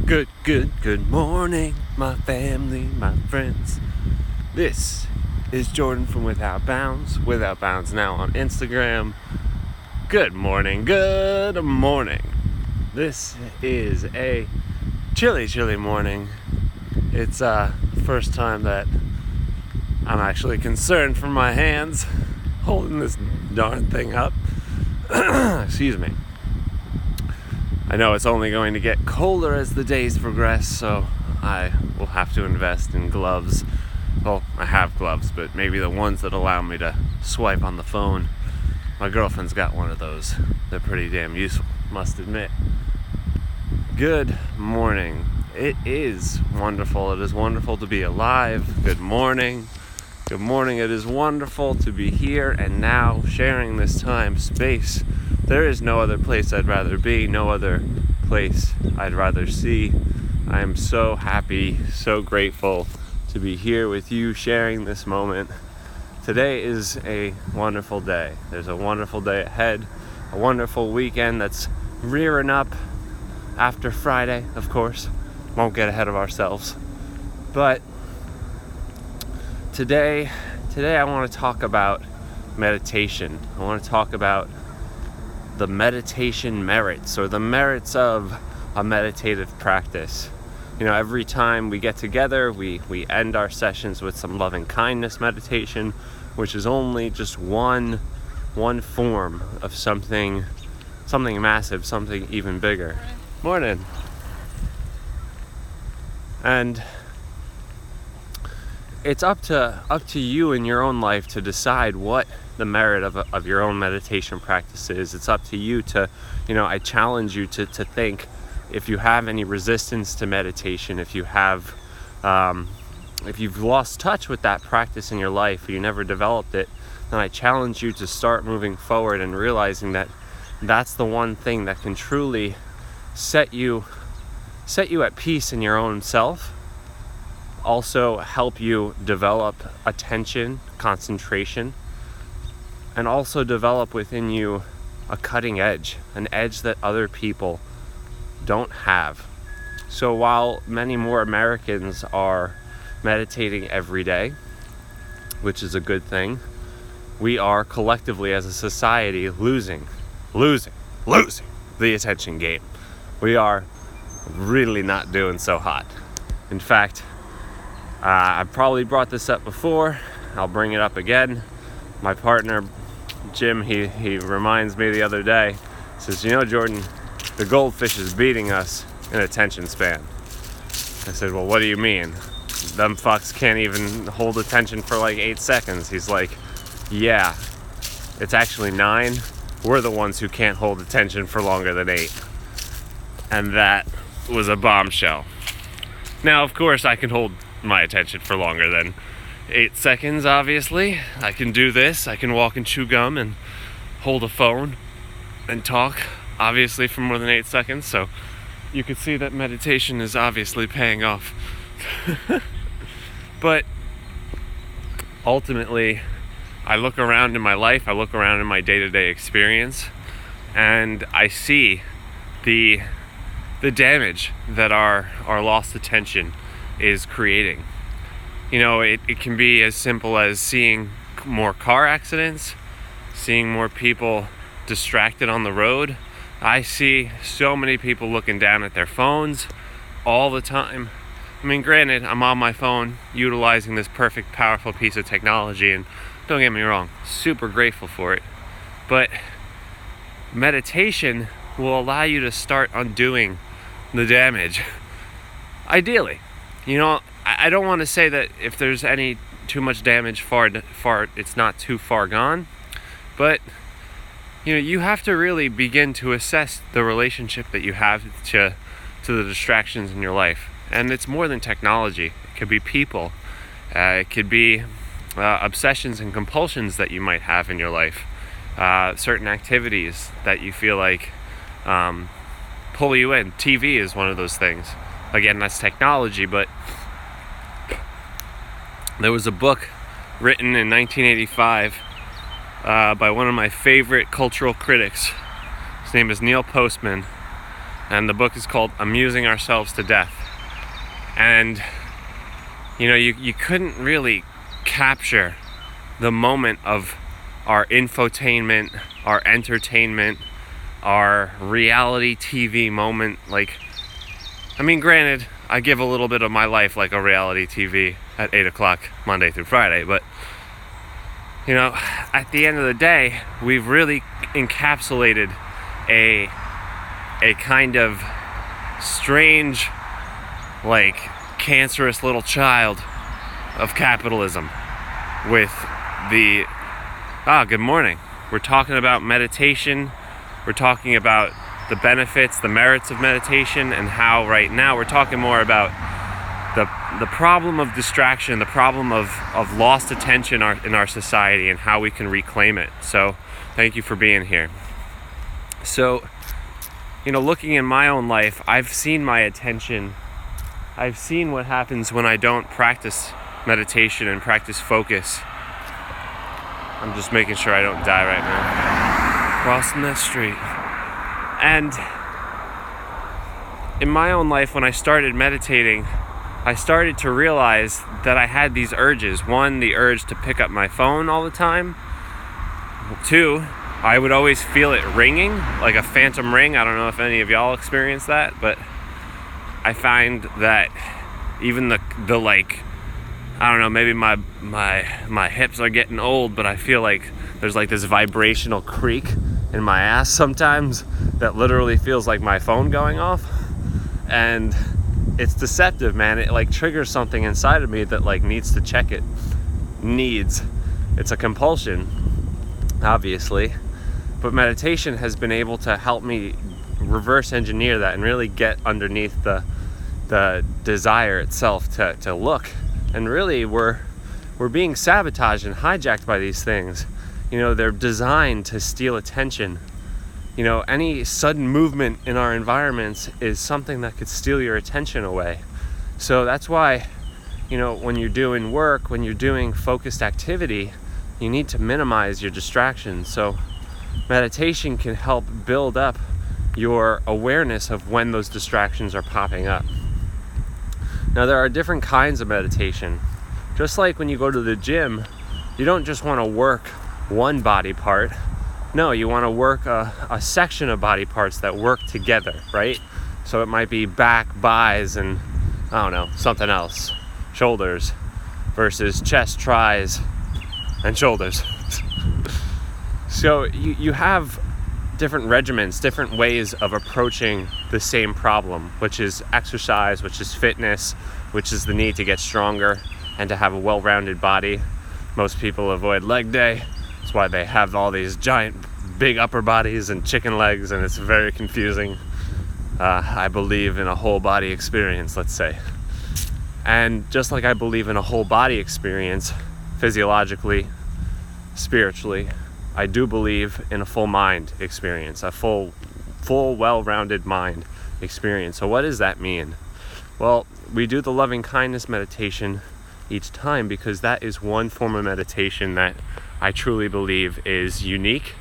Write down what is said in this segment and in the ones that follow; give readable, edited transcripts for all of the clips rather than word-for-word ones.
Good morning, my family, my friends. This is Jordan from Without Bounds now on Instagram. Good morning. This is a chilly morning. It's the first time that I'm actually concerned for my hands holding this darn thing up. Excuse me. I know it's only going to get colder as the days progress, so I will have to invest in gloves. Well, I have gloves, but maybe the ones that allow me to swipe on the phone. My girlfriend's got one of those. They're pretty damn useful, must admit. Good morning. It is wonderful. It is wonderful to be alive. Good morning. It is wonderful to be here and now sharing this time, space. There is no other place I'd rather be, no other place I'd rather see. I am so happy, so grateful to be here with you sharing this moment. Today is a wonderful day. There's a wonderful day ahead, a wonderful weekend that's rearing up after Friday, of course. Won't get ahead of ourselves. But today I want to talk about meditation. I want to talk about the meditation merits, or the merits of a meditative practice. You know, every time we get together, we end our sessions with some loving kindness meditation, which is only just one form of something massive, something even bigger. Morning. And it's up to you in your own life to decide what the merit of your own meditation practice is. It's up to you to, I challenge you to think, if you have any resistance to meditation, if you've lost touch with that practice in your life, or you never developed it, then I challenge you to start moving forward and realizing that that's the one thing that can truly set you at peace in your own self. Also help you develop attention, concentration, and also develop within you a cutting edge, an edge that other people don't have. So while many more Americans are meditating every day, which is a good thing, we are collectively as a society losing the attention game. We are really not doing so hot. In fact, I've probably brought this up before. I'll bring it up again. My partner, Jim, he reminds me the other day, says, Jordan, the goldfish is beating us in attention span. I said, well, what do you mean? Them fucks can't even hold attention for like 8 seconds. He's like, yeah, it's actually 9. We're the ones who can't hold attention for longer than 8. And that was a bombshell. Now, of course, I can hold my attention for longer than 8 seconds, obviously. I can do this. I can walk and chew gum and hold a phone and talk, obviously, for more than 8 seconds. So you could see that meditation is obviously paying off. But ultimately, I look around in my life, I look around in my day-to-day experience, and I see the damage that our lost attention is creating. It can be as simple as seeing more car accidents, seeing more people distracted on the road. I see so many people looking down at their phones all the time. I mean, granted, I'm on my phone utilizing this perfect, powerful piece of technology, and don't get me wrong, super grateful for it. But meditation will allow you to start undoing the damage. Ideally. I don't want to say that if there's any too much damage far, it's not too far gone. But, you have to really begin to assess the relationship that you have to the distractions in your life. And it's more than technology. It could be people. It could be obsessions and compulsions that you might have in your life. Certain activities that you feel like pull you in. TV is one of those things. Again, that's technology, but there was a book written in 1985 by one of my favorite cultural critics. His name is Neil Postman, and the book is called Amusing Ourselves to Death. And you couldn't really capture the moment of our infotainment, our entertainment, our reality TV moment. Granted, I give a little bit of my life like a reality TV at 8 o'clock Monday through Friday, but at the end of the day, we've really encapsulated a kind of strange, cancerous little child of capitalism with good morning. We're talking about meditation. We're talking about the benefits, the merits of meditation, and how right now we're talking more about the problem of distraction, the problem of lost attention in our society, and how we can reclaim it. So thank you for being here. So, looking in my own life, I've seen my attention. I've seen what happens when I don't practice meditation and practice focus. I'm just making sure I don't die right now. Crossing that street. And in my own life, when I started meditating, I started to realize that I had these urges. One, the urge to pick up my phone all the time. Two, I would always feel it ringing, like a phantom ring. I don't know if any of y'all experience that, but I find that even I don't know, maybe my hips are getting old, but I feel like there's this vibrational creak in my ass sometimes that literally feels like my phone going off. And it's deceptive, man. It triggers something inside of me that needs to check it. It's a compulsion, obviously. But meditation has been able to help me reverse engineer that and really get underneath the desire itself to look. And really, we're being sabotaged and hijacked by these things. They're designed to steal attention. Any sudden movement in our environments is something that could steal your attention away. So that's why, when you're doing work, when you're doing focused activity, you need to minimize your distractions. So meditation can help build up your awareness of when those distractions are popping up. Now, there are different kinds of meditation. Just like when you go to the gym, you don't just want to work one body part. No, you want to work a section of body parts that work together, right? So it might be back, buys, and I don't know, something else. Shoulders versus chest, tries, and shoulders. So you have different regimens, different ways of approaching the same problem, which is exercise, which is fitness, which is the need to get stronger and to have a well-rounded body. Most people avoid leg day. That's why they have all these giant, big upper bodies and chicken legs, and it's very confusing. I believe in a whole body experience, let's say. And just like I believe in a whole body experience, physiologically, spiritually, I do believe in a full mind experience, a full well-rounded mind experience. So what does that mean? Well, we do the loving kindness meditation each time because that is one form of meditation that I truly believe is unique,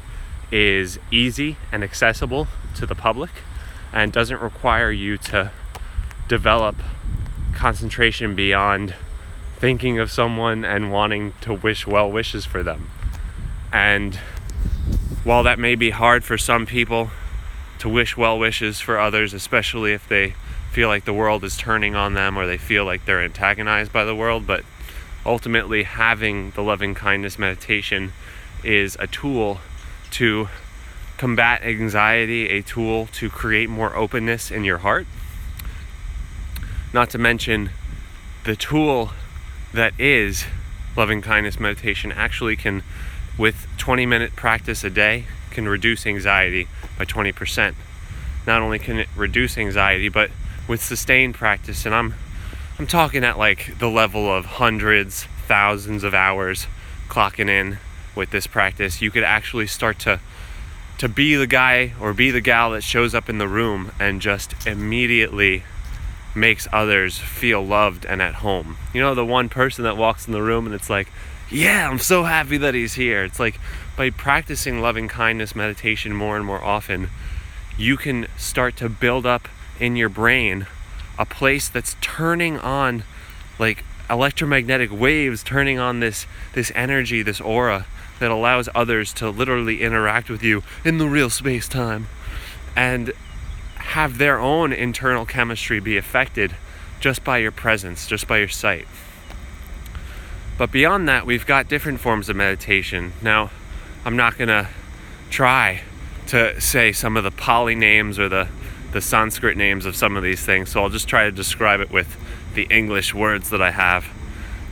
is easy and accessible to the public, and doesn't require you to develop concentration beyond thinking of someone and wanting to wish well wishes for them. And while that may be hard for some people to wish well wishes for others, especially if they feel like the world is turning on them or they feel like they're antagonized by the world, but ultimately having the loving kindness meditation is a tool to combat anxiety, a tool to create more openness in your heart. Not to mention the tool that is loving kindness meditation actually can, with 20-minute practice a day, can reduce anxiety by 20%. Not only can it reduce anxiety, but with sustained practice, and I'm talking at the level of hundreds, thousands of hours clocking in with this practice, you could actually start to be the guy or be the gal that shows up in the room and just immediately makes others feel loved and at home. The one person that walks in the room and it's like, yeah, I'm so happy that he's here. It's like by practicing loving kindness meditation more and more often, you can start to build up in your brain a place that's turning on like electromagnetic waves, turning on this energy, this aura that allows others to literally interact with you in the real space-time and have their own internal chemistry be affected just by your presence, just by your sight. But beyond that, we've got different forms of meditation. Now, I'm not gonna try to say some of the Pali names or the Sanskrit names of some of these things, so I'll just try to describe it with the English words that I have.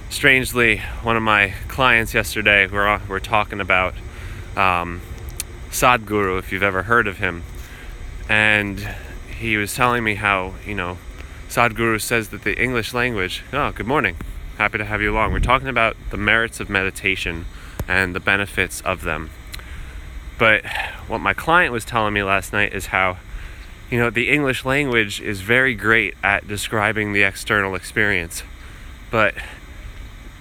Strangely, one of my clients yesterday, we're talking about Sadhguru, if you've ever heard of him, and he was telling me how, Sadhguru says that the English language, good morning, happy to have you along. We're talking about the merits of meditation and the benefits of them. But what my client was telling me last night is how, the English language is very great at describing the external experience, but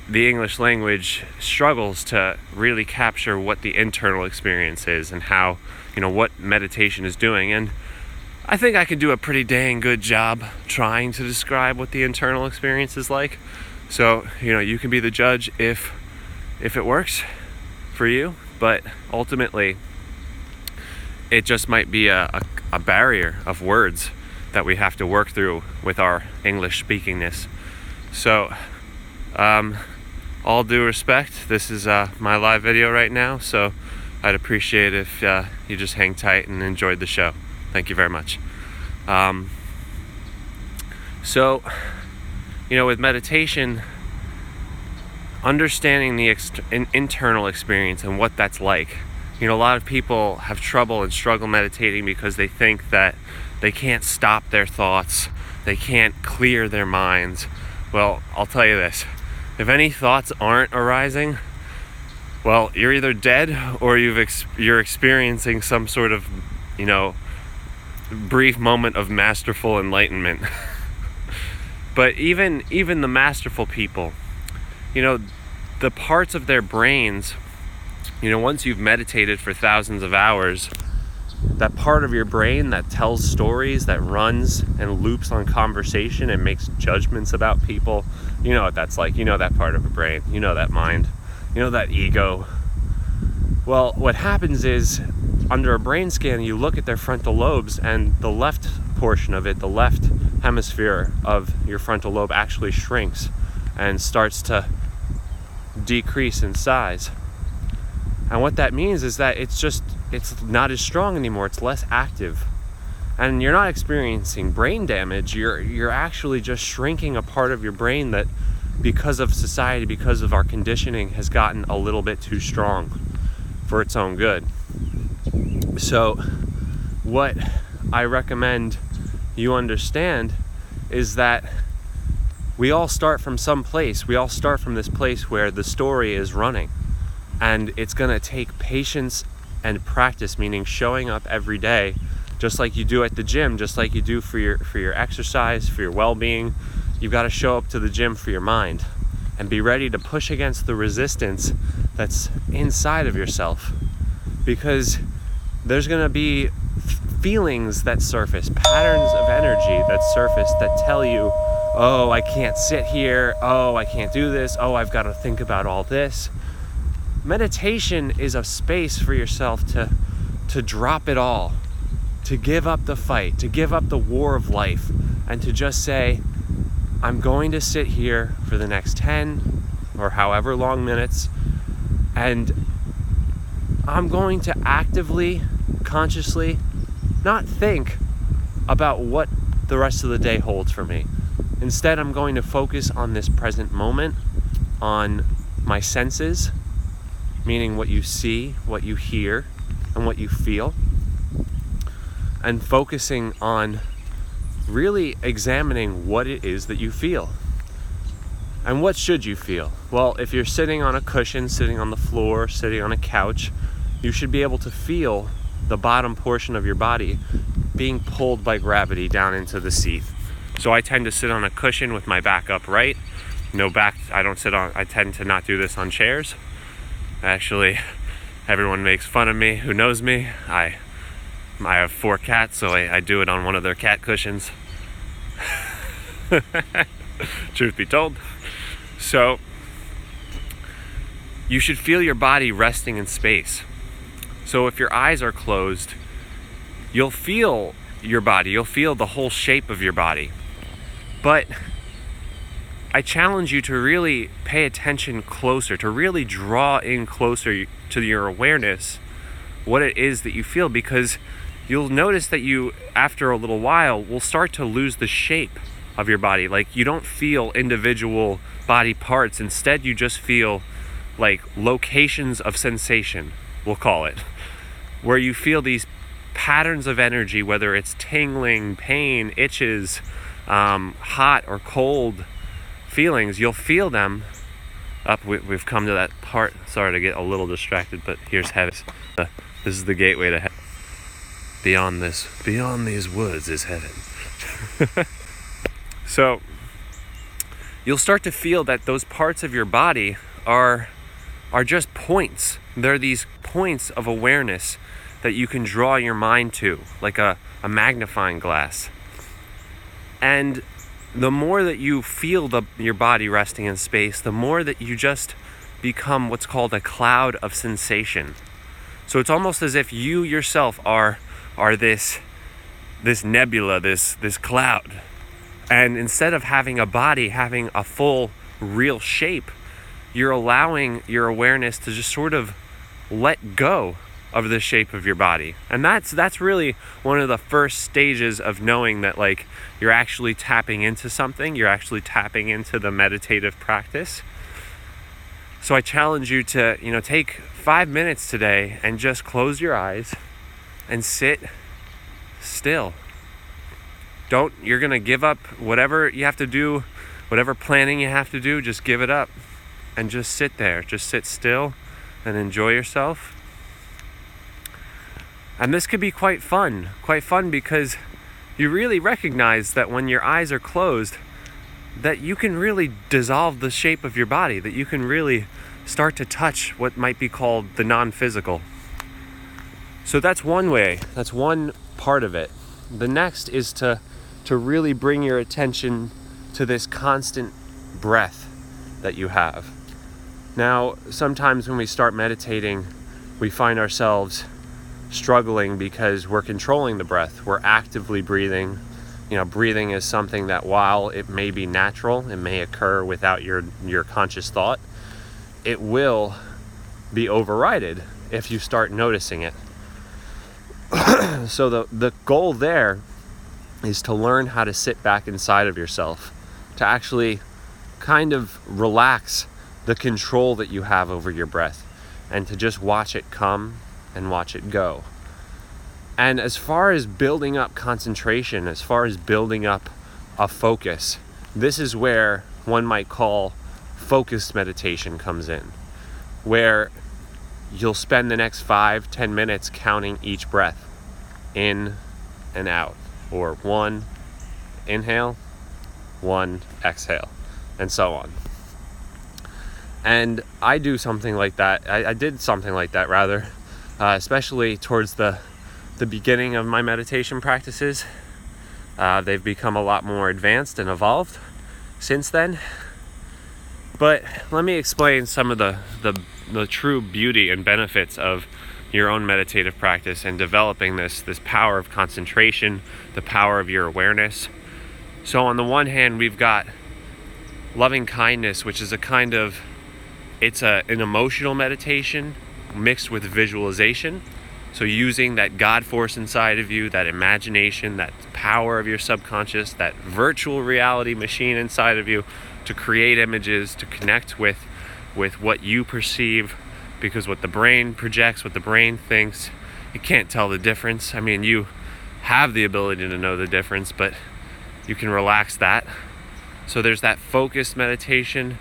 the English language struggles to really capture what the internal experience is and how, what meditation is doing. And I think I can do a pretty dang good job trying to describe what the internal experience is like. So, you can be the judge if it works for you, but ultimately it just might be a barrier of words that we have to work through with our English speakingness. So, all due respect, this is my live video right now, so I'd appreciate if you just hang tight and enjoyed the show. Thank you very much. So, with meditation, understanding the internal experience and what that's like. A lot of people have trouble and struggle meditating because they think that they can't stop their thoughts, they can't clear their minds. Well, I'll tell you this. If any thoughts aren't arising, well, you're either dead or you're experiencing some sort of, brief moment of masterful enlightenment. But even the masterful people, the parts of their brains, once you've meditated for thousands of hours, that part of your brain that tells stories, that runs and loops on conversation and makes judgments about people, you know what that's like. That part of the brain, that mind, that ego. Well, what happens is, under a brain scan, you look at their frontal lobes, and the left portion of it, the left hemisphere of your frontal lobe, actually shrinks and starts to decrease in size. And what that means is that it's not as strong anymore, it's less active. And you're not experiencing brain damage, you're actually just shrinking a part of your brain that, because of society, because of our conditioning, has gotten a little bit too strong for its own good. So what I recommend you understand is that we all start from some place. We all start from this place where the story is running. And it's gonna take patience and practice, meaning showing up every day, just like you do at the gym, just like you do for your exercise, for your well-being. You've got to show up to the gym for your mind and be ready to push against the resistance that's inside of yourself, because there's gonna be feelings that surface, patterns of energy that surface that tell you, oh, I can't sit here, oh, I can't do this, oh, I've got to think about all this. Meditation is a space for yourself to drop it all, to give up the fight, to give up the war of life, and to just say, I'm going to sit here for the next 10 or however long minutes, and I'm going to actively, consciously, not think about what the rest of the day holds for me. Instead, I'm going to focus on this present moment, on my senses, meaning what you see, what you hear, and what you feel, and focusing on really examining what it is that you feel. And what should you feel? Well, if you're sitting on a cushion, sitting on the floor, sitting on a couch, you should be able to feel the bottom portion of your body being pulled by gravity down into the seat. So I tend to sit on a cushion with my back upright. No back, I tend to not do this on chairs. Actually, everyone makes fun of me who knows me. I have 4 cats, so I do it on one of their cat cushions. Truth be told. So you should feel your body resting in space. So if your eyes are closed, you'll feel your body, you'll feel the whole shape of your body. But I challenge you to really pay attention closer, to really draw in closer to your awareness what it is that you feel, because you'll notice that you, after a little while, will start to lose the shape of your body. Like, you don't feel individual body parts. Instead, you just feel like locations of sensation, we'll call it, where you feel these patterns of energy, whether it's tingling, pain, itches, hot or cold feelings. You'll feel them up. We've come to that part. Sorry to get a little distracted, but here's heaven. This is the gateway to heaven. Beyond these woods is heaven. So you'll start to feel that those parts of your body are just points. They're these points of awareness that you can draw your mind to, like a magnifying glass. And the more that you feel your body resting in space, the more that you just become what's called a cloud of sensation. So it's almost as if you yourself are this nebula, this cloud. And instead of having a body, having a full, real shape, you're allowing your awareness to just sort of let go of the shape of your body. And that's really one of the first stages of knowing that, like, you're actually tapping into something, you're actually tapping into the meditative practice. So I challenge you to, take 5 minutes today and just close your eyes and sit still. You're gonna give up whatever you have to do, whatever planning you have to do, just give it up and just sit there. Just sit still and enjoy yourself. And this could be quite fun because you really recognize that when your eyes are closed, that you can really dissolve the shape of your body, that you can really start to touch what might be called the non-physical. So that's one way, that's one part of it. The next is to really bring your attention to this constant breath that you have. Now, sometimes when we start meditating, we find ourselves struggling because we're controlling the breath. We're actively breathing. Breathing is something that, while it may be natural, it may occur without your conscious thought, it will be overridden if you start noticing it. So the goal there is to learn how to sit back inside of yourself, to actually kind of relax the control that you have over your breath, and to just watch it come and watch it go. And as far as building up concentration, as far as building up a focus, this is where one might call focused meditation comes in, where you'll spend the next 5-10 minutes counting each breath in and out, or 1 inhale, 1 exhale, and so on. And I do something like that. I did something like that rather, especially towards the beginning of my meditation practices. They've become a lot more advanced and evolved since then. But let me explain some of the true beauty and benefits of your own meditative practice and developing this power of concentration, the power of your awareness. So on the one hand, we've got loving kindness, which is it's an emotional meditation mixed with visualization. So using that God force inside of you, that imagination, that power of your subconscious, that virtual reality machine inside of you to create images, to connect with what you perceive, because what the brain projects, what the brain thinks, you can't tell the difference. I mean, you have the ability to know the difference, but you can relax that. So there's that focused meditation,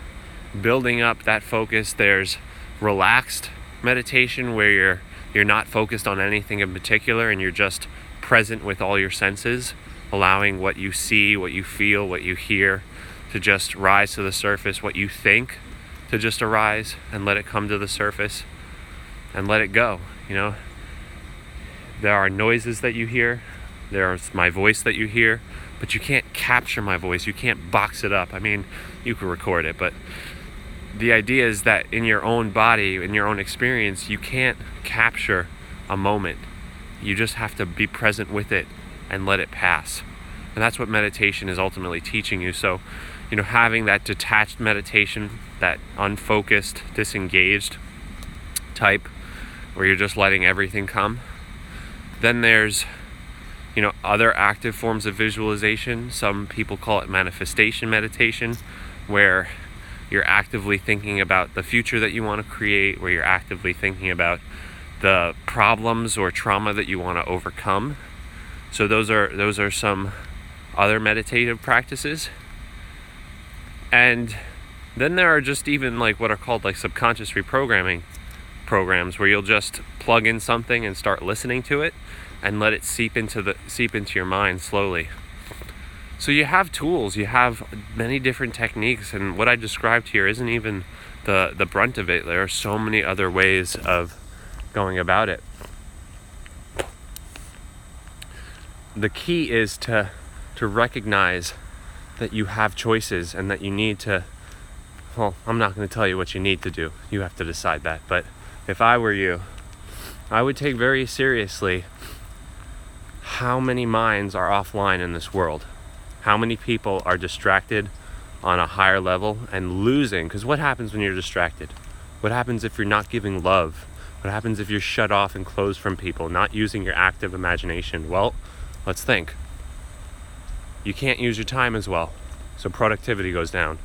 building up that focus. There's relaxed meditation where you're not focused on anything in particular and you're just present with all your senses, allowing what you see, what you feel, what you hear to just rise to the surface, what you think to just arise and let it come to the surface and let it go. There are noises that you hear. There's my voice that you hear, but you can't capture my voice. You can't box it up. I mean, you can record it, but the idea is that in your own body, in your own experience, you can't capture a moment. You just have to be present with it and let it pass. And that's what meditation is ultimately teaching you. So, having that detached meditation, that unfocused, disengaged type, where you're just letting everything come. Then there's, other active forms of visualization. Some people call it manifestation meditation, where you're actively thinking about the future that you want to create, where you're actively thinking about the problems or trauma that you want to overcome. So those are some other meditative practices. And then there are just even what are called subconscious reprogramming programs, where you'll just plug in something and start listening to it and let it seep into your mind slowly. So you have tools, you have many different techniques, and what I described here isn't even the brunt of it. There are so many other ways of going about it. The key is to recognize that you have choices and that you need to, I'm not going to tell you what you need to do. You have to decide that. But if I were you, I would take very seriously how many minds are offline in this world. How many people are distracted on a higher level and losing? Because what happens when you're distracted? What happens if you're not giving love? What happens if you're shut off and closed from people, not using your active imagination? Well, let's think. You can't use your time as well, so productivity goes down.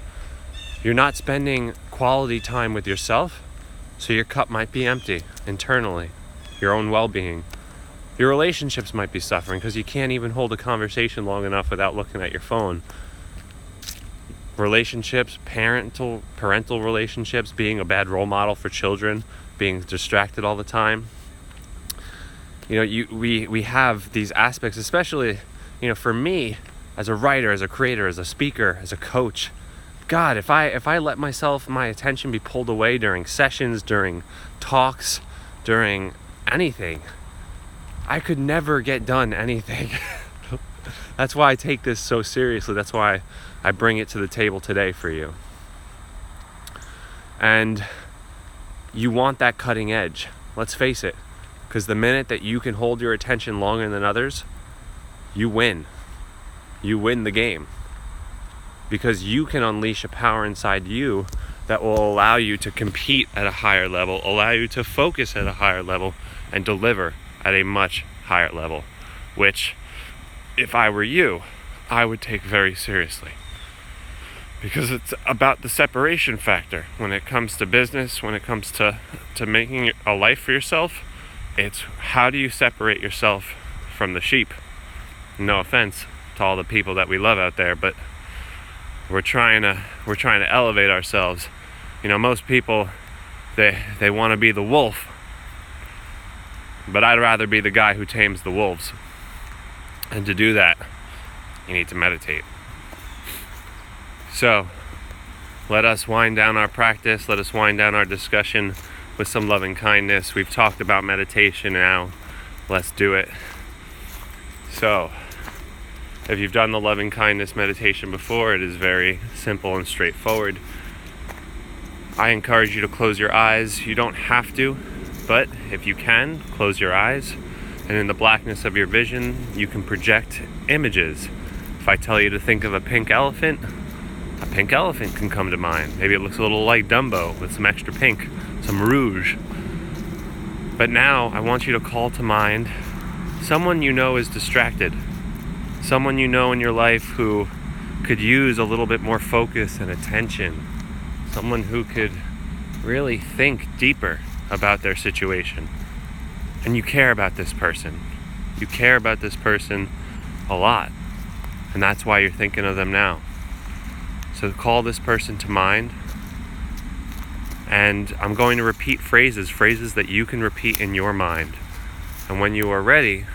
You're not spending quality time with yourself, so your cup might be empty internally, your own well-being. Your relationships might be suffering because you can't even hold a conversation long enough without looking at your phone. Relationships, parental relationships, being a bad role model for children, being distracted all the time. We have these aspects, especially, for me, as a writer, as a creator, as a speaker, as a coach. God, if I let my attention be pulled away during sessions, during talks, during anything, I could never get done anything. That's why I take this so seriously. That's why I bring it to the table today for you. And you want that cutting edge. Let's face it. Because the minute that you can hold your attention longer than others, you win. You win the game. Because you can unleash a power inside you that will allow you to compete at a higher level, allow you to focus at a higher level, and deliver at a much higher level, which, if I were you, I would take very seriously. Because it's about the separation factor. When it comes to business, when it comes to making a life for yourself, it's how do you separate yourself from the sheep? No offense to all the people that we love out there, but we're trying to elevate ourselves. Most people, they want to be the wolf, but I'd rather be the guy who tames the wolves. And to do that, you need to meditate. So, let us wind down our practice. Let us wind down our discussion with some loving kindness. We've talked about meditation now. Let's do it. So, if you've done the loving kindness meditation before, it is very simple and straightforward. I encourage you to close your eyes. You don't have to, but if you can, close your eyes. And in the blackness of your vision, you can project images. If I tell you to think of a pink elephant can come to mind. Maybe it looks a little like Dumbo with some extra pink, some rouge. But now I want you to call to mind someone you know is distracted. Someone you know in your life who could use a little bit more focus and attention. Someone who could really think deeper about their situation. And you care about this person. You care about this person a lot. And that's why you're thinking of them now. So call this person to mind. And I'm going to repeat phrases that you can repeat in your mind. And when you are ready,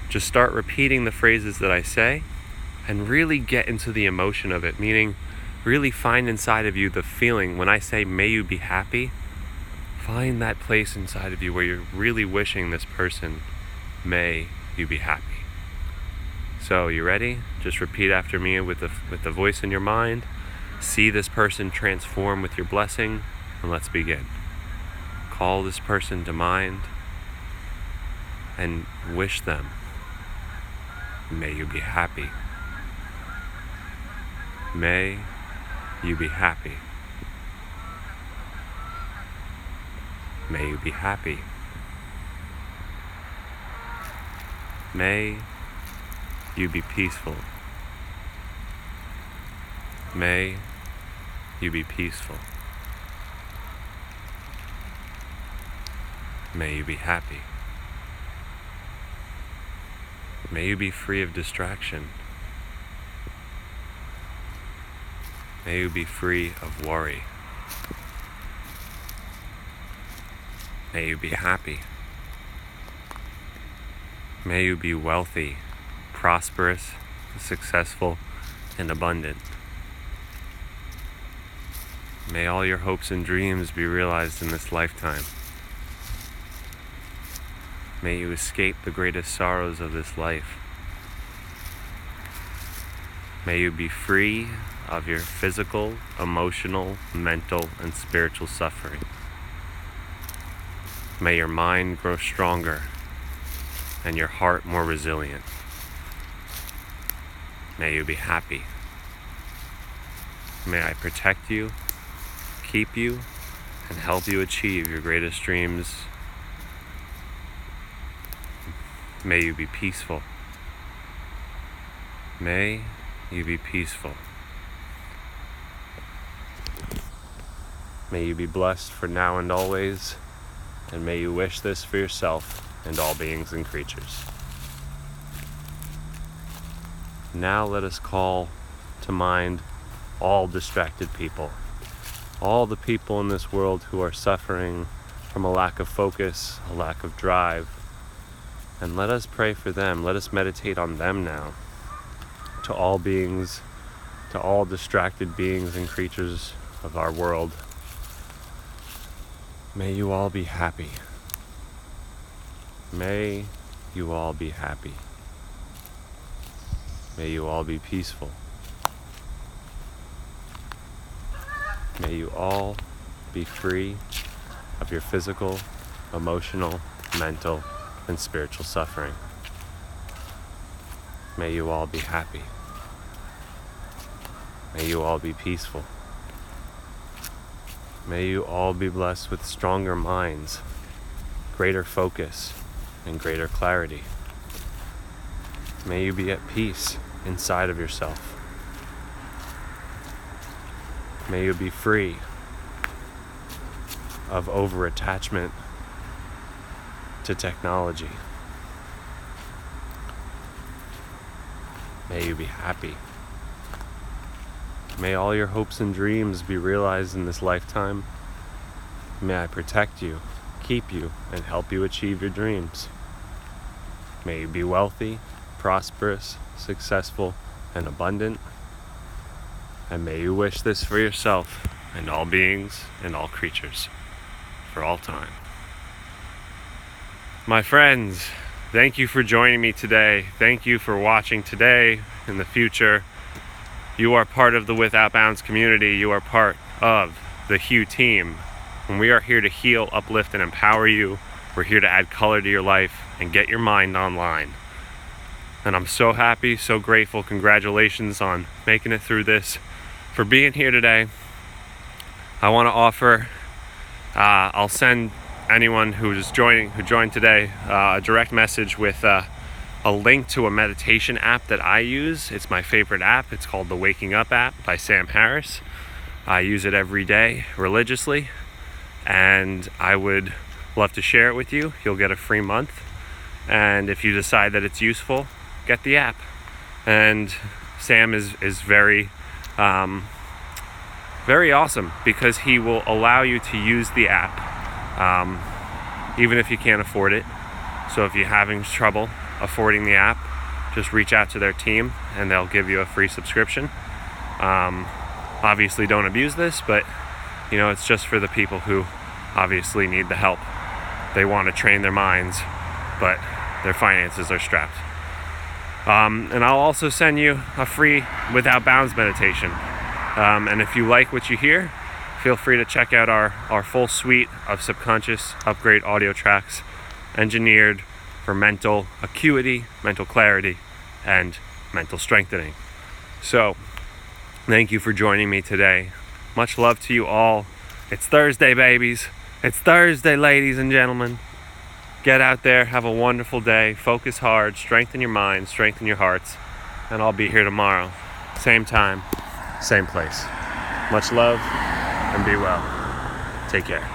just start repeating the phrases that I say and really get into the emotion of it, meaning really find inside of you the feeling. When I say, may you be happy, find that place inside of you where you're really wishing this person May you be happy. So, you ready? Just repeat after me with the voice in your mind. See this person transform with your blessing, and let's begin. Call this person to mind and wish them, may you be happy. May you be happy. May you be happy. May you be peaceful. May you be peaceful. May you be happy. May you be free of distraction. May you be free of worry. May you be happy. May you be wealthy, prosperous, successful, and abundant. May all your hopes and dreams be realized in this lifetime. May you escape the greatest sorrows of this life. May you be free of your physical, emotional, mental, and spiritual suffering. May your mind grow stronger and your heart more resilient. May you be happy. May I protect you, keep you, and help you achieve your greatest dreams. May you be peaceful. May you be peaceful. May you be blessed for now and always, and may you wish this for yourself and all beings and creatures. Now let us call to mind all distracted people, all the people in this world who are suffering from a lack of focus, a lack of drive, and let us pray for them. Let us meditate on them now. To all beings, to all distracted beings and creatures of our world, may you all be happy. May you all be happy. May you all be peaceful. May you all be free of your physical, emotional, mental, and spiritual suffering. May you all be happy. May you all be peaceful. May you all be blessed with stronger minds, greater focus, and greater clarity. May you be at peace inside of yourself. May you be free of over-attachment to technology. May you be happy. May all your hopes and dreams be realized in this lifetime. May I protect you, keep you, and help you achieve your dreams. May you be wealthy, prosperous, successful, and abundant. And may you wish this for yourself and all beings and all creatures for all time. My friends, thank you for joining me today. Thank you for watching today, in the future. You are part of the Without Bounds community. You are part of the Hue team. And we are here to heal, uplift, and empower you. We're here to add color to your life and get your mind online. And I'm so happy, so grateful. Congratulations on making it through this, for being here today. I want to offer, I'll send anyone who joined today a direct message with a link to a meditation app that I use. It's my favorite app. It's called the Waking Up app by Sam Harris. I use it every day religiously, and I would love to share it with you. You'll get a free month, and if you decide that it's useful, get the app. And Sam is very very awesome, because he will allow you to use the app even if you can't afford it. So if you're having trouble affording the app, just reach out to their team and they'll give you a free subscription. Obviously don't abuse this, but it's just for the people who obviously need the help. They want to train their minds, but their finances are strapped. And I'll also send you a free Without Bounds meditation. And if you like what you hear, feel free to check out our full suite of subconscious upgrade audio tracks engineered for mental acuity, mental clarity, and mental strengthening. So, thank you for joining me today. Much love to you all. It's Thursday, babies. It's Thursday, ladies and gentlemen. Get out there, have a wonderful day, focus hard, strengthen your mind, strengthen your hearts, and I'll be here tomorrow. Same time, same place. Much love, and be well. Take care.